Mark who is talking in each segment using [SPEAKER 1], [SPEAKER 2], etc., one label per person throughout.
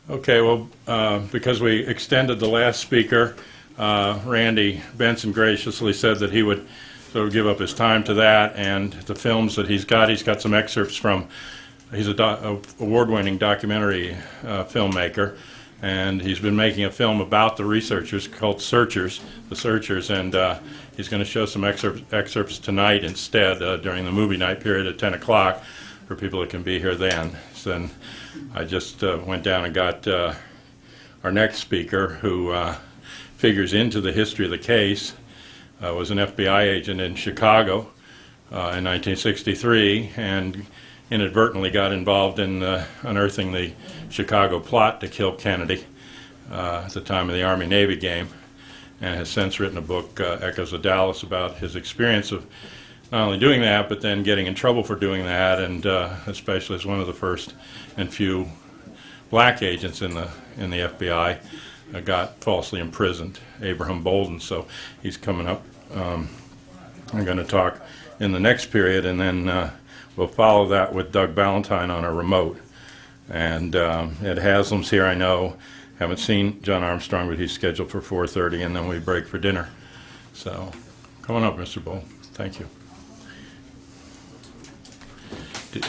[SPEAKER 1] Okay, well, because we extended the last speaker, Randy Benson graciously said that he would sort of give up his time to that, and the films that he's got some excerpts from. He's a award-winning documentary filmmaker, and he's been making a film about the researchers called The Searchers, and he's going to show some excerpts tonight instead during the movie night period at 10 o'clock for people that can be here then. So I just went down and got our next speaker, who figures into the history of the case, was an FBI agent in Chicago in 1963, and inadvertently got involved in unearthing the Chicago plot to kill Kennedy at the time of the Army-Navy game, and has since written a book, Echoes of Dallas, about his experience of not only doing that, but then getting in trouble for doing that, and especially as one of the first and few black agents in the FBI got falsely imprisoned, Abraham Bolden. So he's coming up. I'm going to talk in the next period, and then we'll follow that with Doug Ballantyne on a remote. And Ed Haslam's here, I know. Haven't seen John Armstrong, but he's scheduled for 4:30, and then we break for dinner. So come on up, Mr. Bolden. Thank you. Do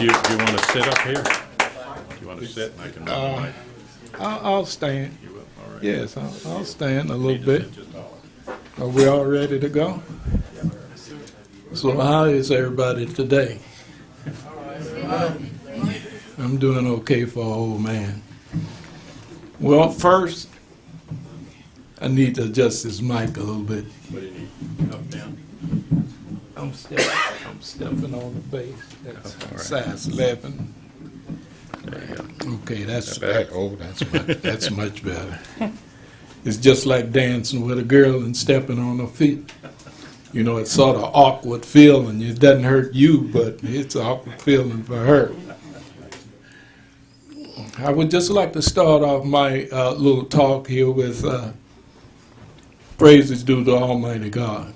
[SPEAKER 1] you want to sit up here? Do you want to sit, and I can run the mic?
[SPEAKER 2] I'll stand.
[SPEAKER 1] You will? All right.
[SPEAKER 2] Yes, I'll stand a little
[SPEAKER 1] Just
[SPEAKER 2] bit.
[SPEAKER 1] sit just all.
[SPEAKER 2] Are we all ready to go? So how is everybody today? I'm doing okay for an old man. Well, first, I need to adjust this mic a little bit.
[SPEAKER 1] What do you need? Up, down?
[SPEAKER 2] I'm stepping on the bass. That's
[SPEAKER 1] all right.
[SPEAKER 2] size 11.
[SPEAKER 1] There you go.
[SPEAKER 2] Okay, that's
[SPEAKER 1] That better?
[SPEAKER 2] that's much better. It's just like dancing with a girl and stepping on her feet. You know, it's sort of awkward feeling. It doesn't hurt you, but it's an awkward feeling for her. I would just like to start off my little talk here with praises due to Almighty God,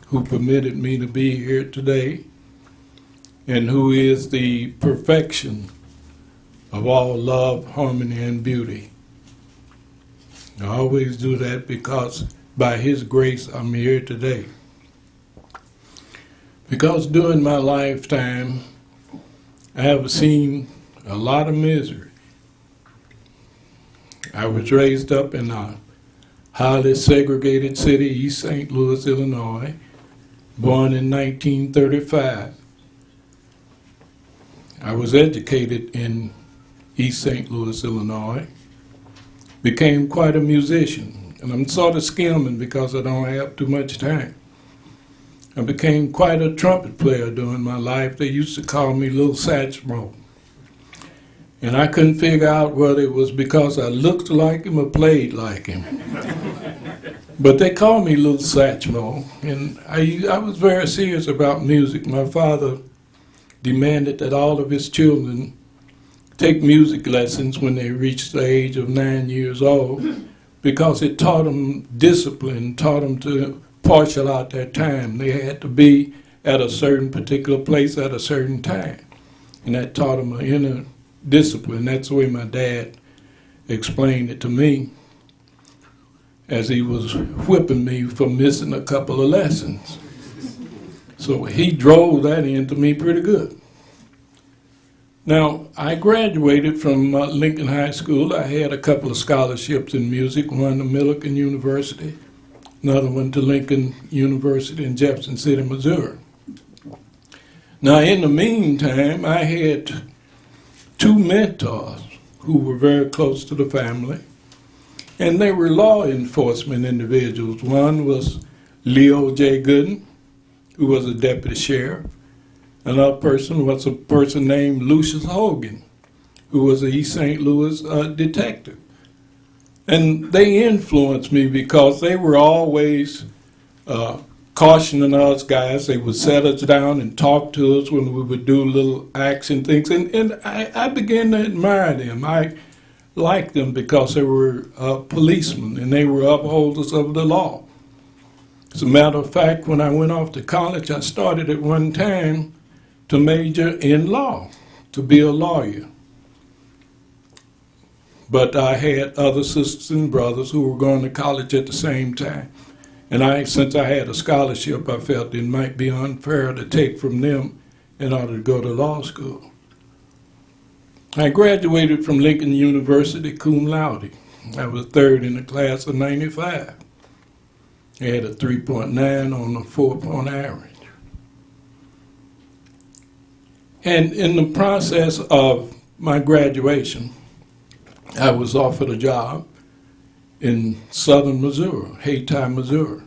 [SPEAKER 2] who permitted me to be here today, and who is the perfection of all love, harmony, and beauty. I always do that because by His grace I'm here today. Because during my lifetime I have seen a lot of misery. I was raised up in a highly segregated city, East St. Louis, Illinois, born in 1935. I was educated in East St. Louis, Illinois, became quite a musician, and I'm sort of skimming because I don't have too much time. I became quite a trumpet player during my life. They used to call me Little Satchmo. And I couldn't figure out whether it was because I looked like him or played like him. But they called me Little Satchmo, and I was very serious about music. My father demanded that all of his children take music lessons when they reached the age of 9 years old, because it taught them discipline, taught them to partial out their time. They had to be at a certain particular place at a certain time, and that taught them an inner discipline. That's the way my dad explained it to me as he was whipping me for missing a couple of lessons. So he drove that into me pretty good. Now, I graduated from Lincoln High School. I had a couple of scholarships in music, one to Millikan University, another one to Lincoln University in Jefferson City, Missouri. Now, in the meantime, I had two mentors who were very close to the family, and they were law enforcement individuals. One was Leo J. Gooden, who was a deputy sheriff. Another person was a person named Lucius Hogan, who was an East St. Louis detective. And they influenced me because they were always cautioning us guys. They would set us down and talk to us when we would do little acts and things. And I began to admire them. liked them because they were policemen and they were upholders of the law. As a matter of fact, when I went off to college, I started at one time to major in law, to be a lawyer. But I had other sisters and brothers who were going to college at the same time. And since I had a scholarship, I felt it might be unfair to take from them in order to go to law school. I graduated from Lincoln University cum laude. I was third in the class of 95. I had a 3.9 on a 4-point average. And in the process of my graduation, I was offered a job in southern Missouri, Hayti, Missouri.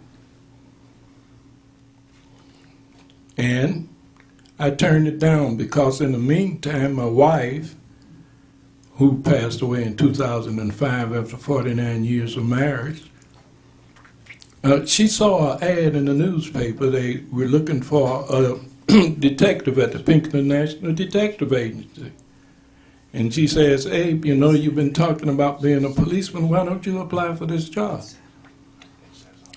[SPEAKER 2] And I turned it down because in the meantime, my wife, who passed away in 2005 after 49 years of marriage, she saw an ad in the newspaper. They were looking for a detective at the Pinkerton National Detective Agency. And she says, Abe, you know, you've been talking about being a policeman. Why don't you apply for this job?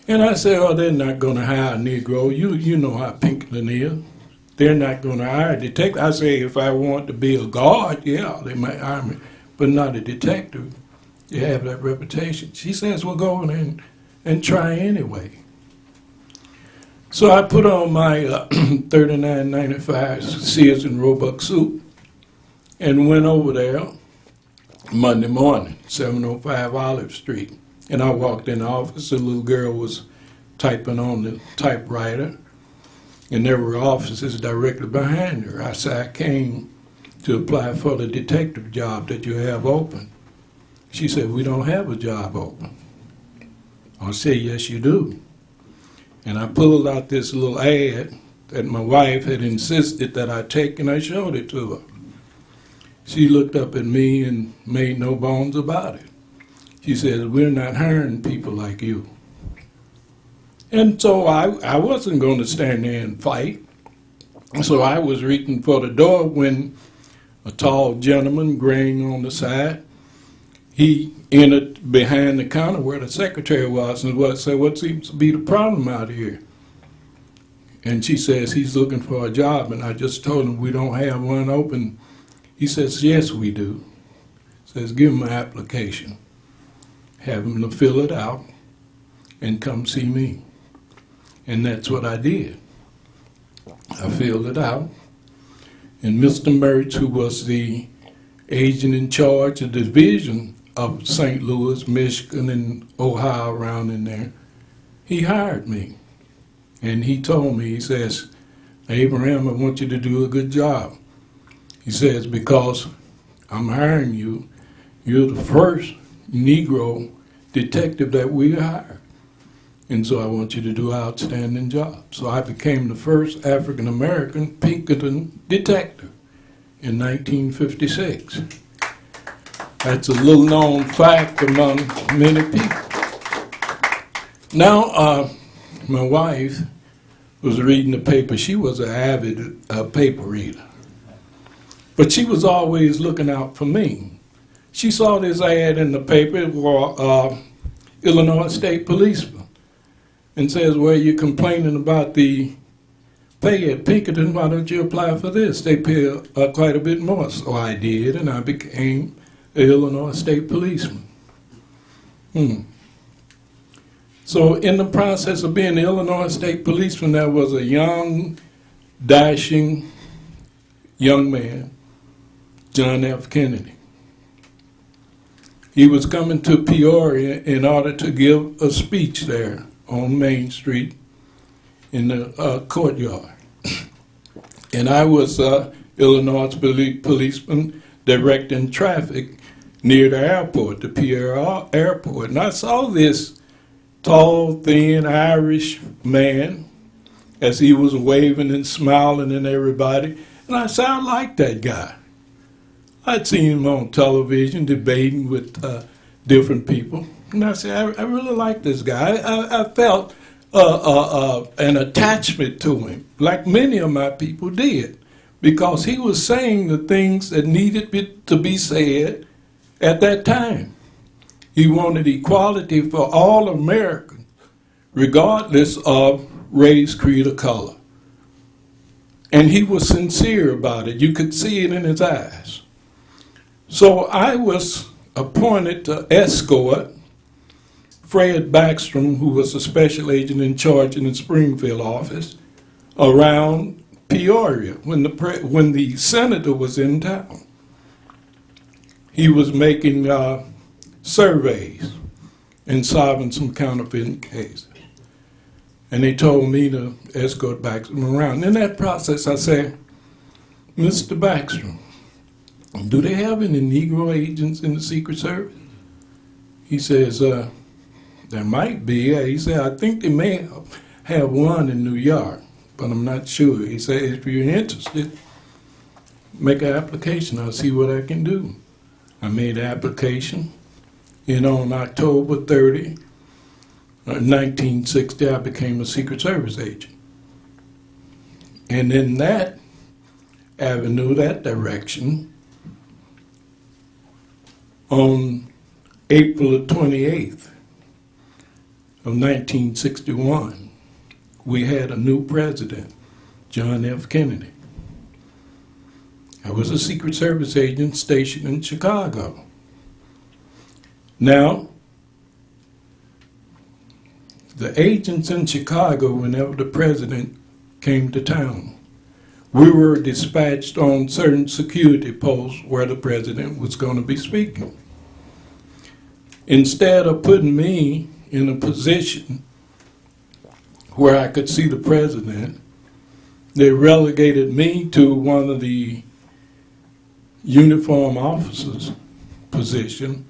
[SPEAKER 2] And I said, oh, they're not going to hire a Negro. You know how Pinkerton is. They're not going to hire a detective. I say, if I want to be a guard, yeah, they might hire me, but not a detective. You have that reputation. She says, well, go in and try anyway. So I put on my $39.95 Sears and Roebuck suit and went over there Monday morning, 705 Olive Street. And I walked in the office, a little girl was typing on the typewriter, and there were offices directly behind her. I said, I came to apply for the detective job that you have open. She said, we don't have a job open. I said, yes, you do. And I pulled out this little ad that my wife had insisted that I take, and I showed it to her. She looked up at me and made no bones about it. She said, we're not hiring people like you. And so I wasn't going to stand there and fight. So I was reaching for the door when a tall gentleman, graying on the side, he entered behind the counter where the secretary was and said, what seems to be the problem out here? And she says, he's looking for a job. And I just told him we don't have one open. He says, yes, we do. Says, give him my application. Have him to fill it out and come see me. And that's what I did. I filled it out. And Mr. Mertz, who was the agent in charge of the division of St. Louis, Michigan, and Ohio around in there, he hired me. And he told me, he says, Abraham, I want you to do a good job. He says, because I'm hiring you, you're the first Negro detective that we hired. And so I want you to do an outstanding job. So I became the first African-American Pinkerton detective in 1956. That's a little known fact among many people. Now, my wife was reading the paper. She was an avid paper reader. But she was always looking out for me. She saw this ad in the paper for Illinois State Policeman and says, well, you're complaining about the pay at Pinkerton. Why don't you apply for this? They pay quite a bit more. So I did, and I became an Illinois State Policeman. So in the process of being an Illinois State Policeman, there was a young, dashing young man, John F. Kennedy. He was coming to Peoria in order to give a speech there on Main Street in the courtyard. And I was Illinois policeman directing traffic near the airport, the Peoria Airport. And I saw this tall, thin Irish man as he was waving and smiling at everybody. And I said, I like that guy. I'd seen him on television debating with different people. And I said, I really like this guy. I felt an attachment to him, like many of my people did, because he was saying the things that needed to be said at that time. He wanted equality for all Americans, regardless of race, creed, or color. And he was sincere about it. You could see it in his eyes. So I was appointed to escort Fred Backstrom, who was a special agent in charge in the Springfield office, around Peoria when the senator was in town. He was making surveys and solving some counterfeiting cases. And they told me to escort Backstrom around. In that process, I said, Mr. Backstrom, do they have any Negro agents in the Secret Service? He says, there might be. He said, I think they may have one in New York, but I'm not sure. He said, if you're interested, make an application. I'll see what I can do. I made an application. And on October 30, 1960, I became a Secret Service agent. And in that avenue, that direction, on April 28th of 1961, we had a new president, John F. Kennedy. I was a Secret Service agent stationed in Chicago. Now, the agents in Chicago, whenever the president came to town, we were dispatched on certain security posts where the president was going to be speaking. Instead of putting me in a position where I could see the president, they relegated me to one of the uniform officers' position,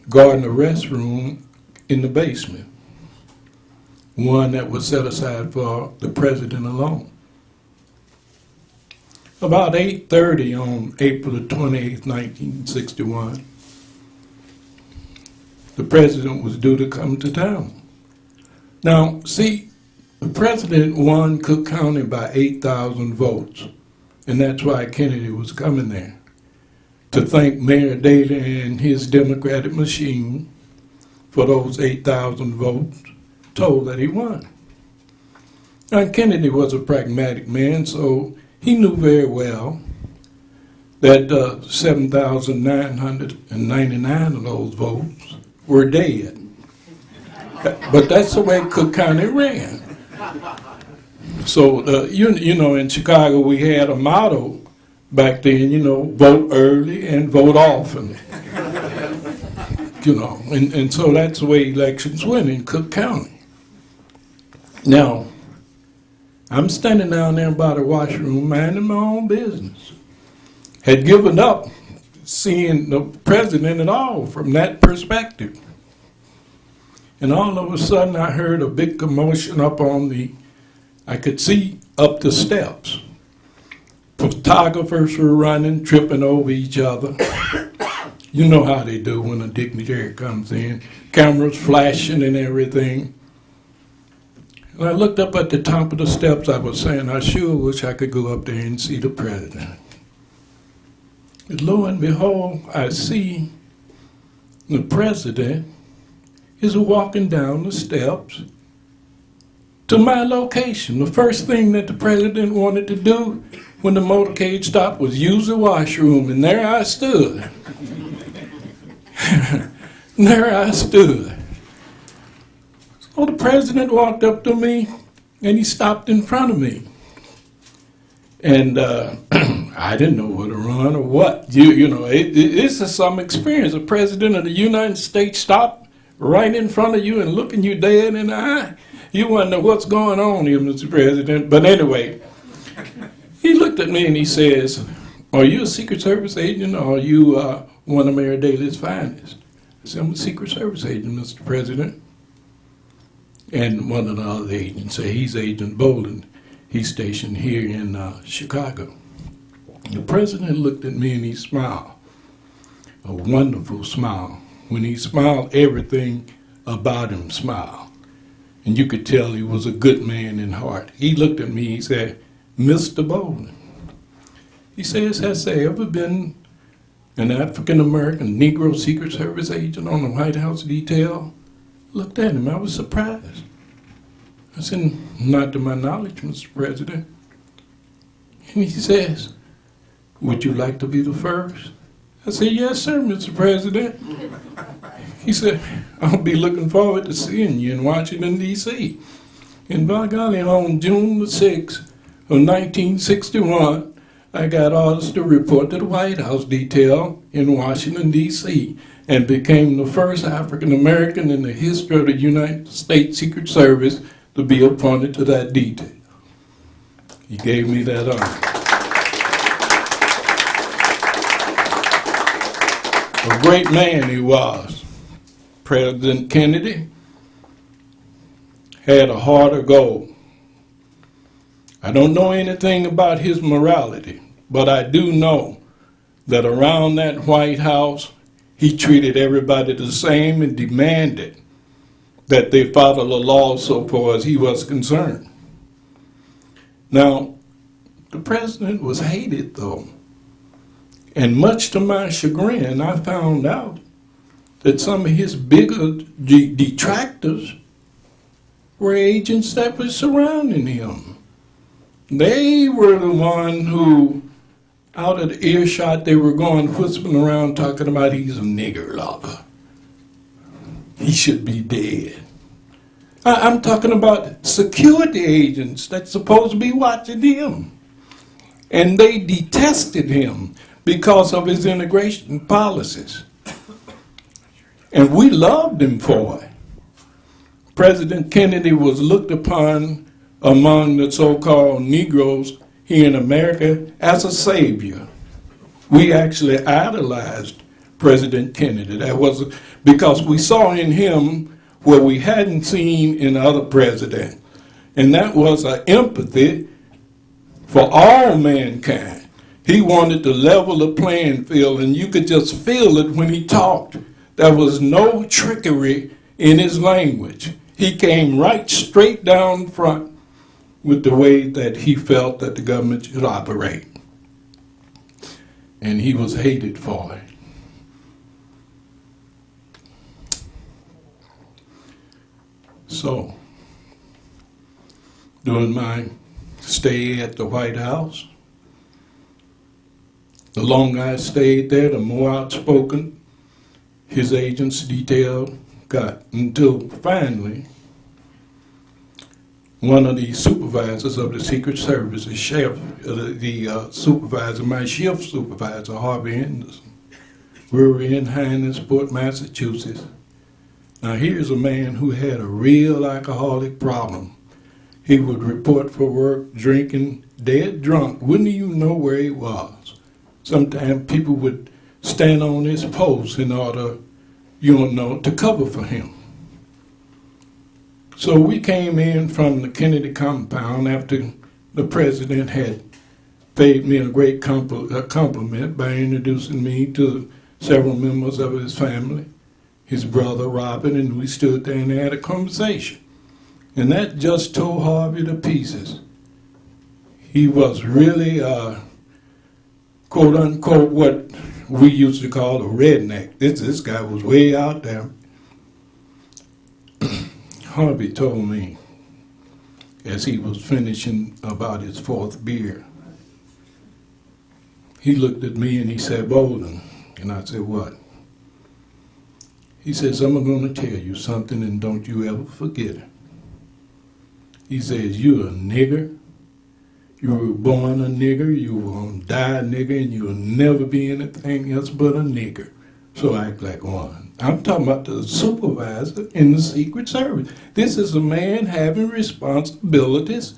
[SPEAKER 2] guarding the restroom in the basement, one that was set aside for the president alone. About 8:30 on April 28th, 1961, the president was due to come to town. Now, see, the president won Cook County by 8,000 votes, and that's why Kennedy was coming there, to thank Mayor Daley and his Democratic machine for those 8,000 votes told that he won. Now, Kennedy was a pragmatic man, so he knew very well that 7,999 of those votes were dead. But that's the way Cook County ran. So, you know, in Chicago we had a motto back then, you know, vote early and vote often. You know, and so that's the way elections went in Cook County. Now, I'm standing down there by the washroom minding my own business. Had given up seeing the president at all from that perspective. And all of a sudden I heard a big commotion up on I could see up the steps. Photographers were running, tripping over each other. You know how they do when a dignitary comes in. Cameras flashing and everything. And I looked up at the top of the steps. I was saying, I sure wish I could go up there and see the president. And lo and behold, I see the president is walking down the steps to my location. The first thing that the president wanted to do when the motorcade stopped was use the washroom, and there I stood. There I stood. So the president walked up to me, and he stopped in front of me. And I didn't know whether to run or what. You know, this is some experience. The president of the United States stopped right in front of you and looking you dead in the eye. You wonder what's going on here, Mr. President. But anyway, he looked at me and he says, are you a Secret Service agent or are you one of Mayor Daley's finest? I said, I'm a Secret Service agent, Mr. President. And one of the other agents said, he's Agent Bolden. He's stationed here in Chicago. The president looked at me and he smiled, a wonderful smile. When he smiled, everything about him smiled. And you could tell he was a good man in heart. He looked at me, he said, Mr. Bolden. He says, has there ever been An African-American Negro Secret Service agent on the White House detail looked at him. I was surprised. I said, "Not to my knowledge, Mr. President." And he says, "Would you like to be the first?" I said, "Yes, sir, Mr. President." He said, "I'll be looking forward to seeing you in Washington, D.C. And by golly, on June the 6th of 1961, I got orders to report to the White House detail in Washington, D.C., and became the first African American in the history of the United States Secret Service to be appointed to that detail." He gave me that honor. A great man he was. President Kennedy had a heart of gold. I don't know anything about his morality, but I do know that around that White House, he treated everybody the same and demanded that they follow the law so far as he was concerned. Now, the president was hated, though. And much to my chagrin, I found out that some of his bigger detractors were agents that were surrounding him. They were the one who, out of the earshot, they were going whispering around talking about he's a nigger lover. He should be dead. I'm talking about security agents that's supposed to be watching him. And they detested him because of his immigration policies. And we loved him for it. President Kennedy was looked upon among the so-called Negroes here in America as a savior. We actually idolized President Kennedy. That was because we saw in him what we hadn't seen in other presidents. And that was an empathy for all mankind. He wanted to level the playing field, and you could just feel it when he talked. There was no trickery in his language. He came right straight down front with the way that he felt that the government should operate. And he was hated for it. So, during my stay at the White House, the longer I stayed there, the more outspoken his agents detail got, until finally one of the supervisors of the Secret Service, the supervisor, my shift supervisor, Harvey Anderson, we were in Hyannisport, Massachusetts. Now here's a man who had a real alcoholic problem. He would report for work drinking, dead drunk, wouldn't even know where he was. Sometimes people would stand on his post in order, to cover for him. So we came in from the Kennedy compound after the president had paid me a great compliment by introducing me to several members of his family, his brother Robin, and we stood there and had a conversation. And that just tore Harvey to pieces. He was really, quote unquote, what we used to call a redneck. This guy was way out there. Harvey told me, as he was finishing about his fourth beer, he looked at me and he said, "Bolden." And I said, "What?" He says, "I'm going to tell you something, and don't you ever forget it." He says, "You're a nigger. You were born a nigger. You were going to die a nigger, and you'll never be anything else but a nigger. So act like one." I'm talking about the supervisor in the Secret Service. This is a man having responsibilities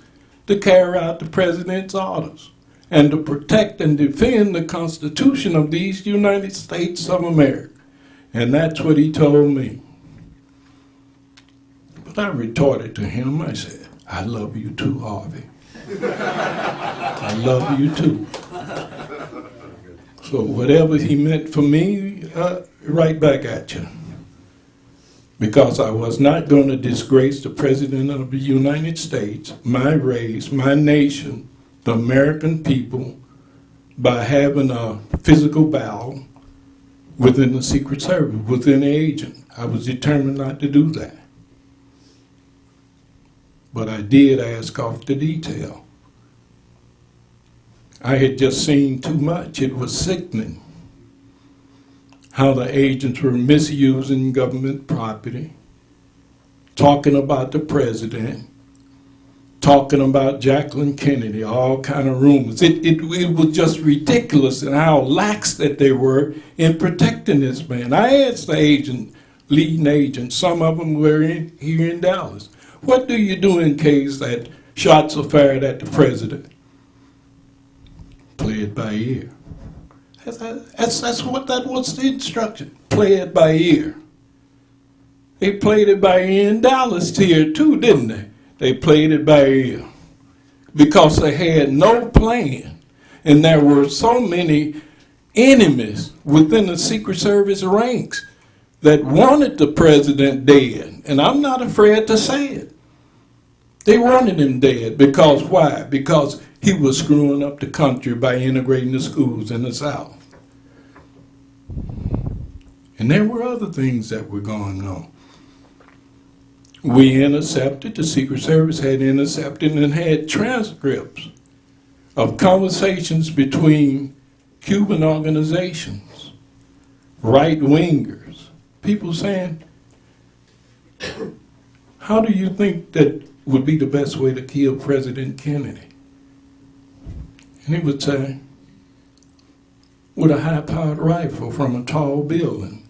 [SPEAKER 2] to carry out the president's orders and to protect and defend the Constitution of these United States of America. And that's what he told me. But I retorted to him. I said, "I love you too, Harvey. I love you too." So whatever he meant for me, right back at you. Because I was not going to disgrace the President of the United States, my race, my nation, the American people, by having a physical battle within the Secret Service, within the agent. I was determined not to do that. But I did ask off the detail. I had just seen too much. It was sickening how the agents were misusing government property, talking about the president, talking about Jacqueline Kennedy, all kind of rumors. It was just ridiculous and how lax that they were in protecting this man. I asked the agent, leading agents, some of them were here in Dallas, what do you do in case that shots are fired at the president? Play it by ear. That was the instruction. Play it by ear. They played it by ear in Dallas here too, didn't they? They played it by ear because they had no plan, and there were so many enemies within the Secret Service ranks that wanted the president dead, and I'm not afraid to say it. They wanted him dead because why? Because he was screwing up the country by integrating the schools in the South. And there were other things that were going on. We intercepted, the Secret Service had intercepted and had transcripts of conversations between Cuban organizations, right-wingers, people saying, how do you think that would be the best way to kill President Kennedy? And he would say, with a high-powered rifle from a tall building.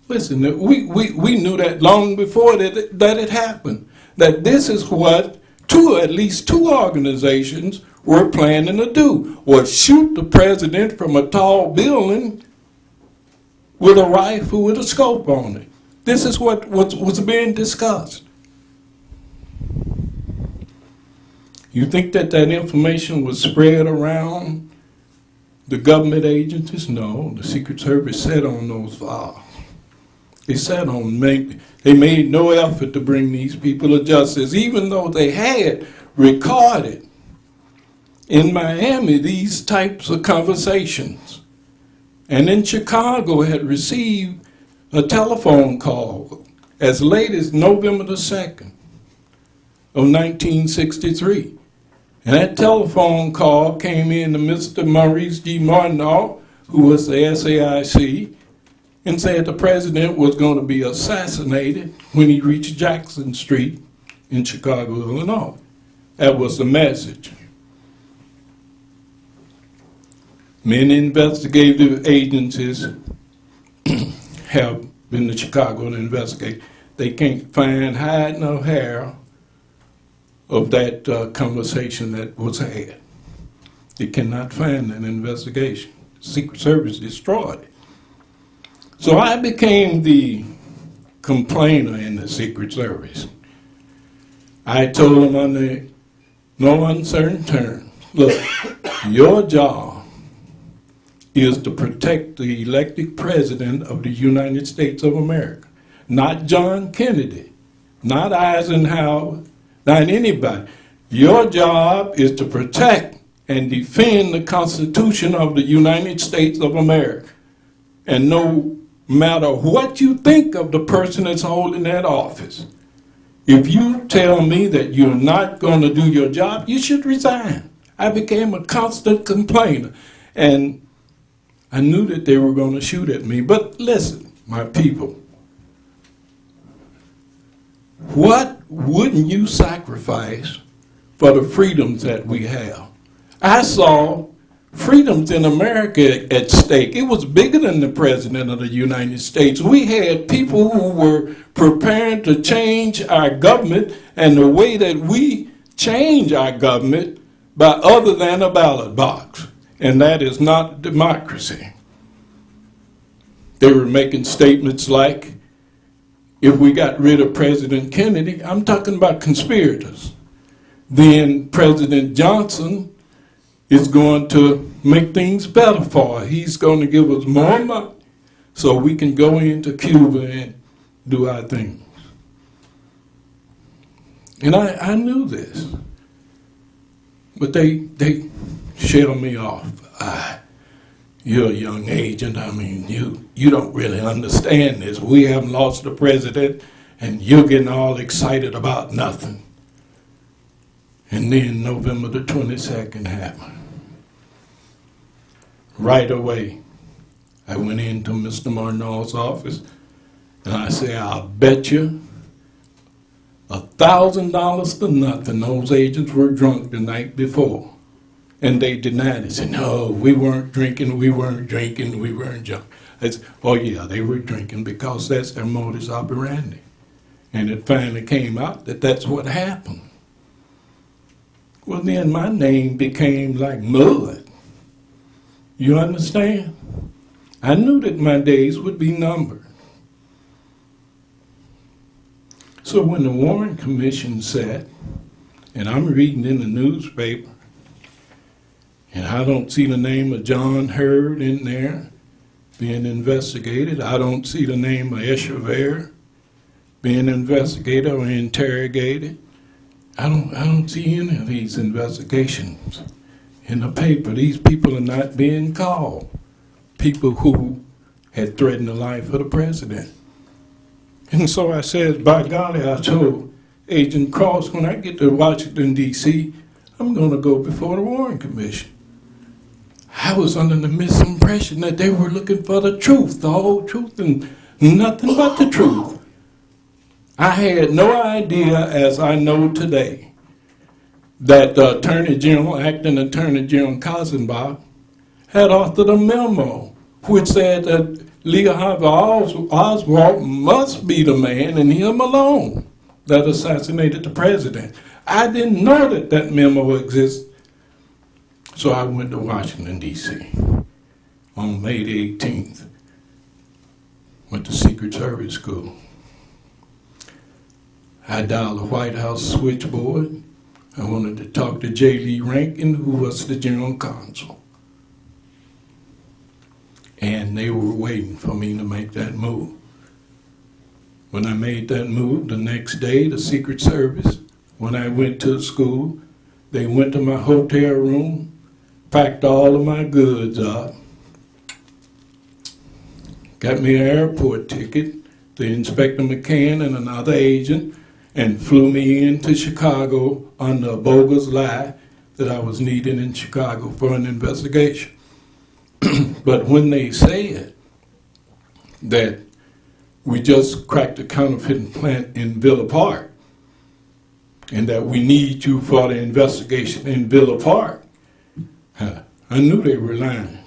[SPEAKER 2] Listen, we knew that long before that it happened, that this is what at least two organizations were planning to do, was shoot the president from a tall building with a rifle with a scope on it. This is what was being discussed. You think that information was spread around the government agencies? No, the Secret Service sat on those files. They sat on, they made no effort to bring these people to justice, even though they had recorded in Miami these types of conversations. And in Chicago had received a telephone call as late as November the 2nd of 1963. And that telephone call came in to Mr. Maurice G. Martineau, who was the SAIC, and said the president was going to be assassinated when he reached Jackson Street in Chicago, Illinois. That was the message. Many investigative agencies have been to Chicago to investigate. They can't find hide nor hair of that conversation that was had. They cannot find an investigation. Secret Service destroyed it. So I became the complainer in the Secret Service. I told them under no uncertain terms, look, your job is to protect the elected president of the United States of America, not John Kennedy, not Eisenhower, not anybody. Your job is to protect and defend the Constitution of the United States of America. And no matter what you think of the person that's holding that office, if you tell me that you're not going to do your job, you should resign. I became a constant complainer, and I knew that they were going to shoot at me. But listen, my people, what wouldn't you sacrifice for the freedoms that we have? I saw freedoms in America at stake. It was bigger than the President of the United States. We had people who were preparing to change our government, and the way that we change our government by other than a ballot box. And that is not democracy. They were making statements like, if we got rid of President Kennedy, I'm talking about conspirators, then President Johnson is going to make things better for us. He's going to give us more money so we can go into Cuba and do our things. And I knew this, but they shelled me off. you're a young agent. I mean, you don't really understand this. We haven't lost the president, and you're getting all excited about nothing. And then November the 22nd happened. Right away, I went into Mr. Martin's office, and I said, I'll bet you $1,000 to nothing those agents were drunk the night before. And they denied it. Said, no, we weren't drinking, we weren't drunk. I said, oh yeah, they were drinking because that's their modus operandi. And it finally came out that that's what happened. Well, then my name became like mud. You understand? I knew that my days would be numbered. So when the Warren Commission sat, and I'm reading in the newspaper, and I don't see the name of John Hurd in there being investigated. I don't see the name of Echeverria being investigated or interrogated. I don't see any of these investigations in the paper. These people are not being called. People who had threatened the life of the president. And so I said, by golly, I told Agent Cross, when I get to Washington, D.C., I'm going to go before the Warren Commission. I was under the misimpression that they were looking for the truth, the whole truth, and nothing but the truth. I had no idea, as I know today, that the Attorney General, Acting Attorney General Katzenbach, had authored a memo which said that Lee Harvey Oswald must be the man, and him alone, that assassinated the president. I didn't know that that memo existed. So I went to Washington, D.C. on May the 18th, went to Secret Service School. I dialed the White House switchboard. I wanted to talk to J. Lee Rankin, who was the general counsel. And they were waiting for me to make that move. When I made that move, the next day, the Secret Service, when I went to the school, they went to my hotel room, packed all of my goods up, got me an airport ticket, the Inspector McCann and another agent, and flew me into Chicago under a bogus lie that I was needed in Chicago for an investigation. But when they said that we just cracked a counterfeiting plant in Villa Park and that we need you for the investigation in Villa Park, I knew they were lying.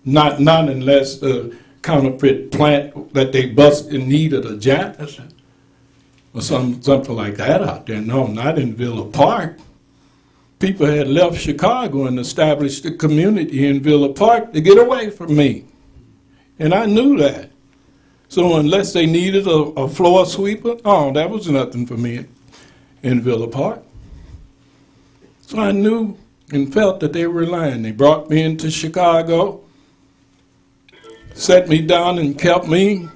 [SPEAKER 2] Not unless the counterfeit plant that they busted needed a janitor or something like that out there. No, not in Villa Park. People had left Chicago and established a community in Villa Park to get away from me. And I knew that. So unless they needed a floor sweeper, oh, that was nothing for me in Villa Park. So I knew and felt that they were lying. They brought me into Chicago, set me down and kept me.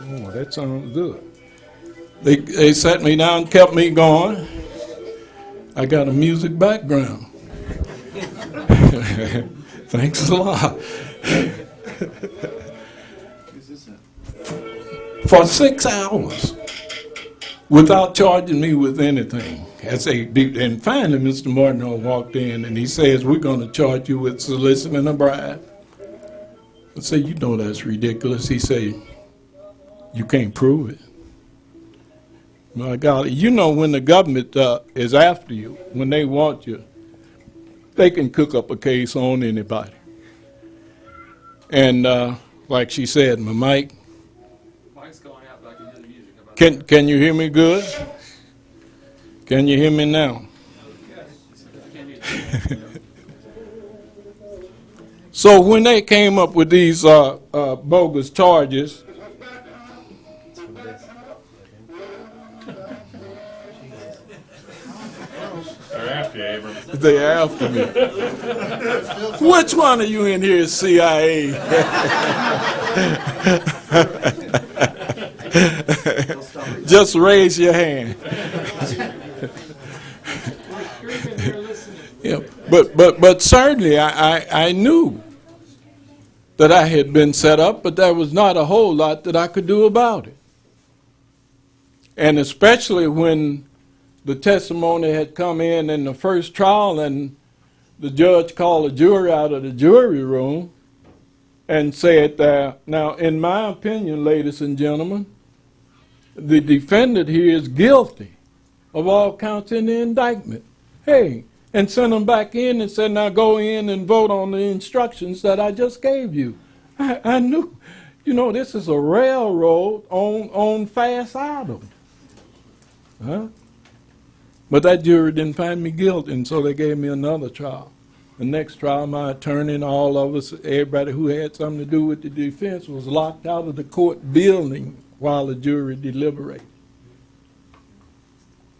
[SPEAKER 2] Oh, that sounds good. They set me down, kept me going. I got a music background. Thanks a lot. For 6 hours, without charging me with anything. And finally, Mr. Martin walked in and he says, we're going to charge you with soliciting a bribe. I said, you know that's ridiculous. He said, you can't prove it. My God, you know when the government is after you, when they want you, they can cook up a case on anybody. And like she said, my mic.
[SPEAKER 3] Mic's going out, but I can hear the music.
[SPEAKER 2] Can you hear me good? Can you hear me now? So when they came up with these bogus charges,
[SPEAKER 1] They're after you, Abrams.
[SPEAKER 2] they after me. Which one of you in here is CIA? Just raise your hand. Yep. But certainly I knew that I had been set up, but there was not a whole lot that I could do about it. And especially when the testimony had come in the first trial and the judge called a jury out of the jury room and said that, now in my opinion, ladies and gentlemen, the defendant here is guilty of all counts in the indictment. Hey, and sent them back in and said, now go in and vote on the instructions that I just gave you. I knew, this is a railroad on fast items. Huh? But that jury didn't find me guilty, and so they gave me another trial. The next trial, my attorney and all of us, everybody who had something to do with the defense, was locked out of the court building while the jury deliberated.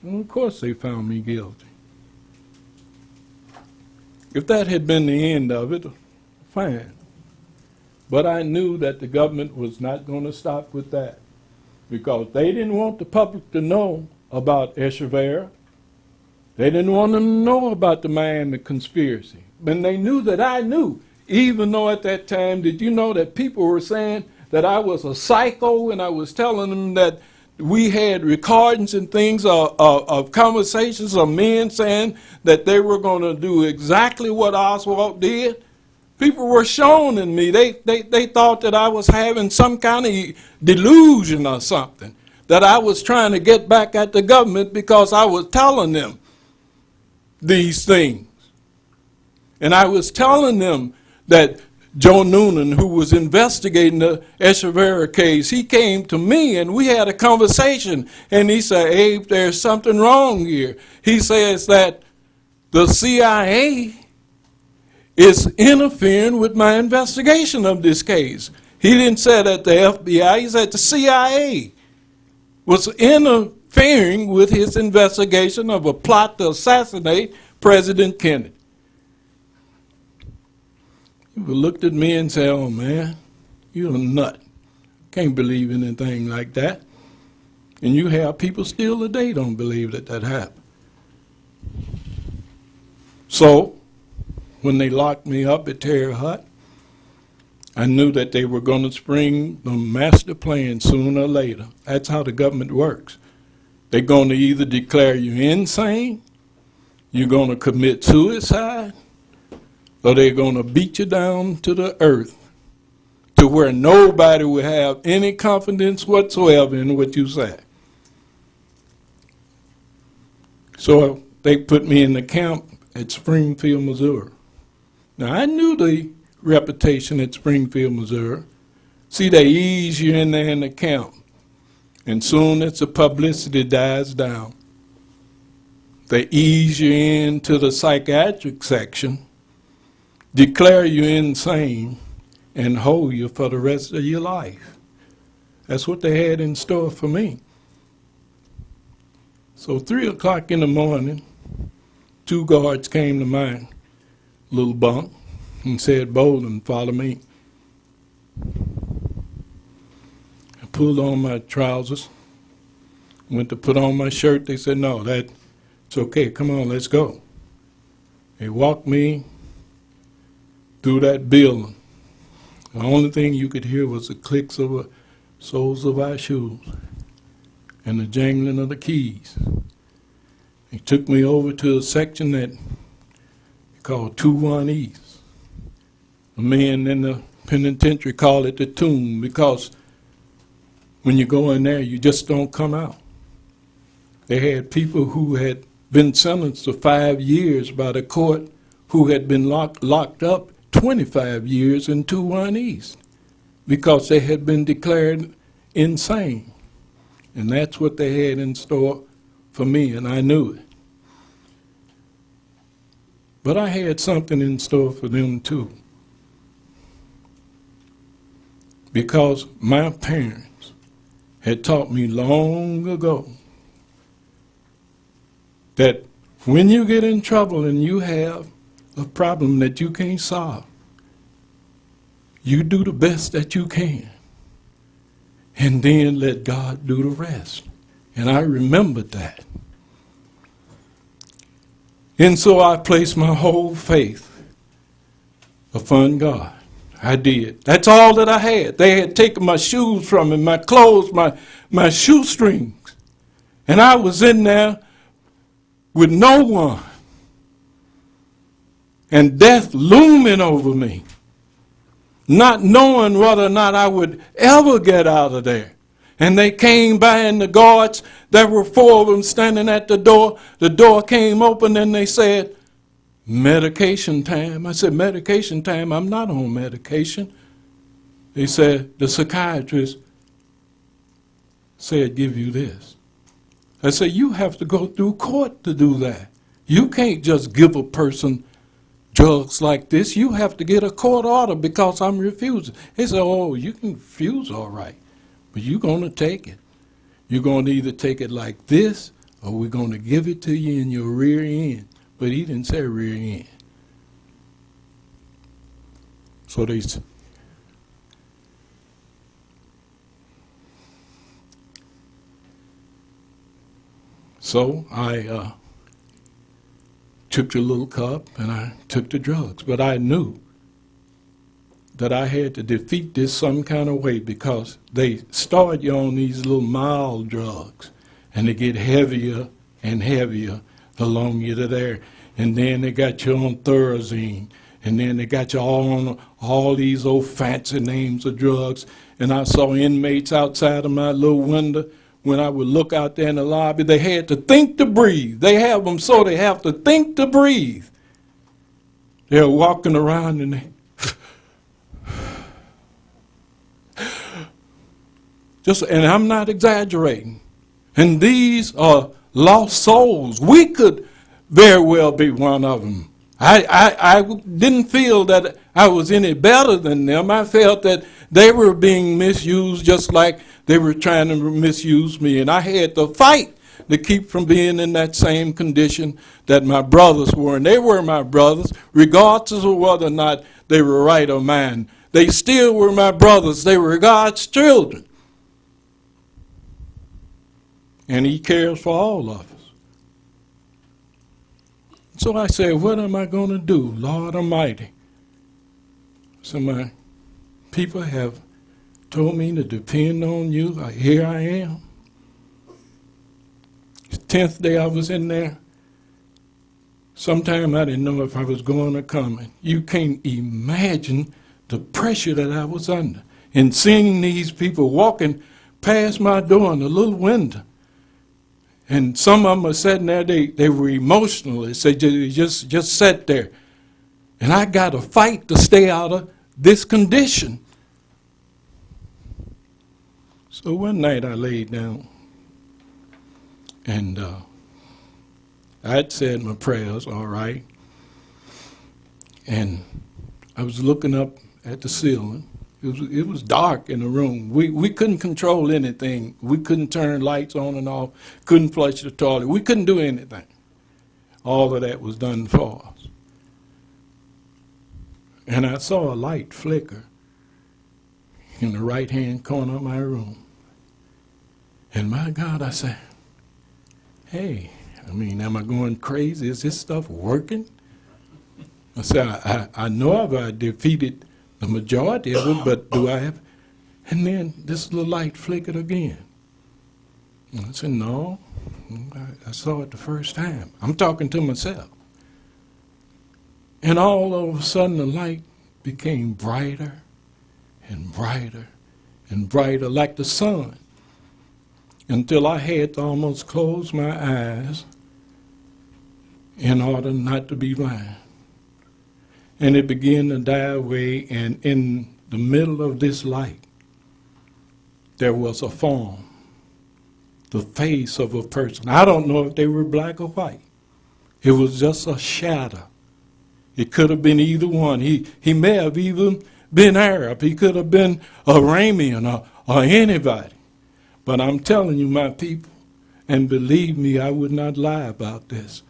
[SPEAKER 2] And of course they found me guilty. If that had been the end of it, fine. But I knew that the government was not going to stop with that, because they didn't want the public to know about Echeverria. They didn't want them to know about the Miami conspiracy. But they knew that I knew, even though at that time, did you know that people were saying that I was a psycho, and I was telling them that we had recordings and things of conversations of men saying that they were going to do exactly what Oswald did? People were showing me. They thought that I was having some kind of delusion or something, that I was trying to get back at the government because I was telling them these things. And I was telling them that Joe Noonan, who was investigating the Echeverria case, he came to me and we had a conversation, and he said, Abe, there's something wrong here. He says that the CIA is interfering with my investigation of this case. He didn't say that the FBI, he said the CIA was interfering with his investigation of a plot to assassinate President Kennedy. He looked at me and said, oh man, you're a nut. Can't believe anything like that. And you have people still today don't believe that that happened. So, when they locked me up at Terre Haute, I knew that they were going to spring the master plan sooner or later. That's how the government works. They're going to either declare you insane, you're going to commit suicide, or they're going to beat you down to the earth to where nobody will have any confidence whatsoever in what you say. So they put me in the camp at Springfield, Missouri. Now, I knew the reputation at Springfield, Missouri. See, they ease you in there in the camp, and soon as the publicity dies down, they ease you into the psychiatric section, declare you insane, and hold you for the rest of your life. That's what they had in store for me. So 3 o'clock in the morning, 2 guards came to my little bunk and said, Bolden, follow me. I pulled on my trousers, went to put on my shirt. They said, no, that's okay, come on, let's go. They walked me through that building. The only thing you could hear was the clicks of the soles of our shoes and the jangling of the keys. They took me over to a section that called 2-1 East. The men in the penitentiary call it the tomb, because when you go in there, you just don't come out. They had people who had been sentenced to 5 years by the court who had been locked up 25 years in 2-1 East because they had been declared insane. And that's what they had in store for me, and I knew it. But I had something in store for them too. Because my parents had taught me long ago that when you get in trouble and you have a problem that you can't solve, you do the best that you can, and then let God do the rest. And I remembered that. And so I placed my whole faith upon God. I did. That's all that I had. They had taken my shoes from me, my clothes, my shoestrings. And I was in there with no one. And death looming over me. Not knowing whether or not I would ever get out of there. And they came by, and the guards, there were 4 of them standing at the door. The door came open and they said, medication time. I said, medication time? I'm not on medication. They said, the psychiatrist said, give you this. I said, you have to go through court to do that. You can't just give a person drugs like this. You have to get a court order because I'm refusing. They said, oh, you can refuse all right, but you're going to take it. You're going to either take it like this, or we're going to give it to you in your rear end. But he didn't say rear end. So they said, so I took the little cup and I took the drugs. But I knew that I had to defeat this some kind of way, because they start you on these little mild drugs and they get heavier and heavier the longer you're there. And then they got you on Thorazine, and then they got you all on all these old fancy names of drugs. And I saw inmates outside of my little window. When I would look out there in the lobby, they had to think to breathe. They have them so they have to think to breathe. They're walking around and they and I'm not exaggerating. And these are lost souls. We could very well be one of them. I didn't feel that I was any better than them. I felt that they were being misused just like they were trying to misuse me. And I had to fight to keep from being in that same condition that my brothers were. And they were my brothers, regardless of whether or not they were right or mine. They still were my brothers. They were God's children. And he cares for all of us. So I said, what am I going to do, Lord Almighty? So my people have told me to depend on you. Here I am. The 10th day I was in there. Sometime I didn't know if I was going or coming. You can't imagine the pressure that I was under. And seeing these people walking past my door in a little window. And some of them are sitting there, they were emotionalists. They just sat there. And I got to fight to stay out of this condition. So one night I laid down. And I'd said my prayers, all right. And I was looking up at the ceiling. It was dark in the room. We couldn't control anything. We couldn't turn lights on and off, couldn't flush the toilet. We couldn't do anything. All of that was done for us. And I saw a light flicker in the right-hand corner of my room. And my God, I said, hey, am I going crazy? Is this stuff working? I said, I know I've defeated the majority of them, but do I have? And then this little light flickered again. And I said, no, I saw it the first time. I'm talking to myself. And all of a sudden the light became brighter and brighter and brighter, like the sun, until I had to almost close my eyes in order not to be blind. And it began to die away, and in the middle of this light, there was a form, the face of a person. I don't know if they were black or white. It was just a shadow. It could have been either one. He may have even been Arab. He could have been Aramean or anybody. But I'm telling you, my people, and believe me, I would not lie about this.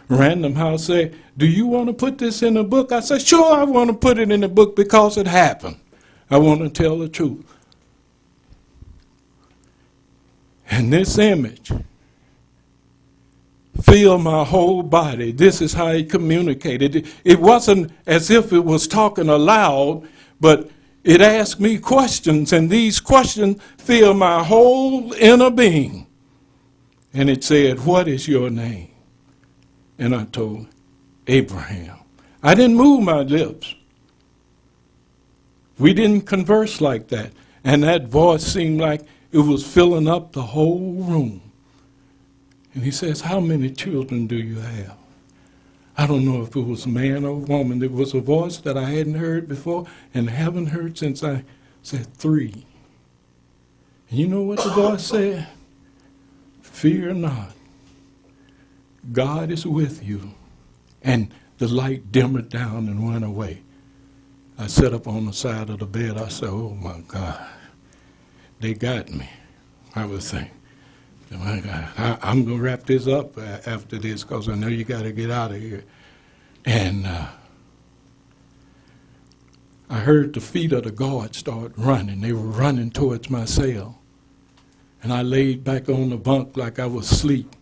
[SPEAKER 2] Random House said, do you want to put this in a book? I said, sure, I want to put it in a book because it happened. I want to tell the truth. And this image filled my whole body. This is how he communicated. It wasn't as if it was talking aloud, but it asked me questions, and these questions filled my whole inner being. And it said, "What is your name?" And I told Abraham. I didn't move my lips. We didn't converse like that. And that voice seemed like it was filling up the whole room. And he says, "How many children do you have?" I don't know if it was a man or a woman. It was a voice that I hadn't heard before and haven't heard since I said 3. And you know what the voice said? "Fear not. God is with you." And the light dimmered down and went away. I sat up on the side of the bed. I said, "Oh, my God, they got me." I was thinking, "My God, I'm going to wrap this up after this because I know you got to get out of here." And I heard the feet of the guards start running. They were running towards my cell. And I laid back on the bunk like I was asleep.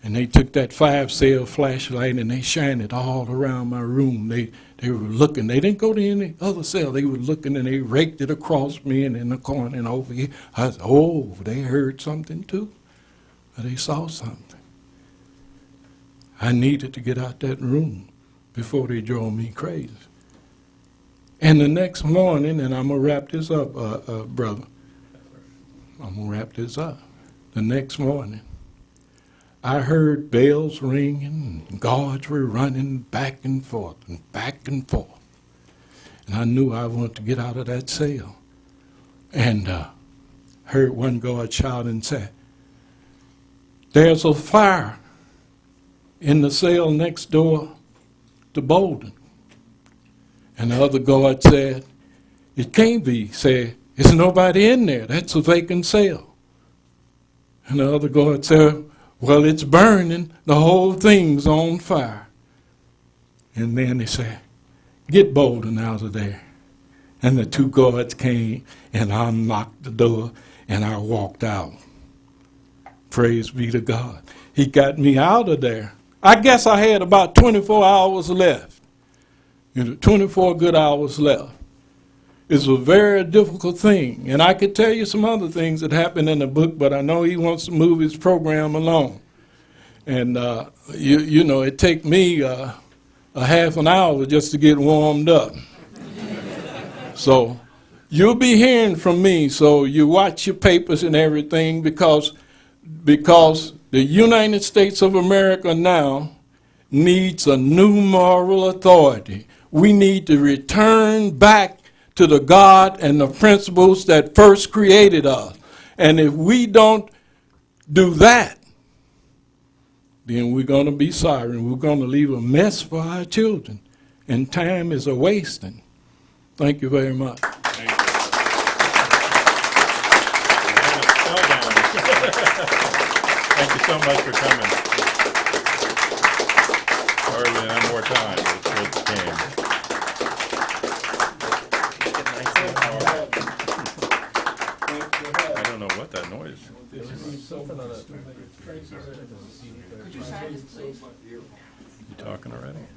[SPEAKER 2] And they took that 5-cell flashlight and they shined it all around my room. They were looking. They didn't go to any other cell. They were looking and they raked it across me and in the corner and over here. I said, "Oh, they heard something too. Or they saw something." I needed to get out that room before they drove me crazy. And the next morning, and I'm going to wrap this up, brother. I'm going to wrap this up. The next morning, I heard bells ringing, and guards were running back and forth and back and forth. And I knew I wanted to get out of that cell. And heard one guard shout and say, "There's a fire in the cell next door to Bolden." And the other guard said, "It can't be." He said, "There's nobody in there. That's a vacant cell." And the other guard said, "Well, it's burning. The whole thing's on fire." And then he said, "Get Bolden out of there." And the 2 guards came, and I unlocked the door, and I walked out. Praise be to God. He got me out of there. I guess I had about 24 hours left. 24 good hours left. It's a very difficult thing. And I could tell you some other things that happened in the book, but I know he wants to move his program along. And, you know, it take me a half an hour just to get warmed up. So you'll be hearing from me. So you watch your papers and everything because the United States of America now needs a new moral authority. We need to return back to the God and the principles that first created us. And if we don't do that, then we're going to be sorry, and we're going to leave a mess for our children. And time is a wasting. Thank you very much.
[SPEAKER 1] Thank you so much for coming. Sorry we didn't have more time. It came. I don't know what that noise is. You talking already?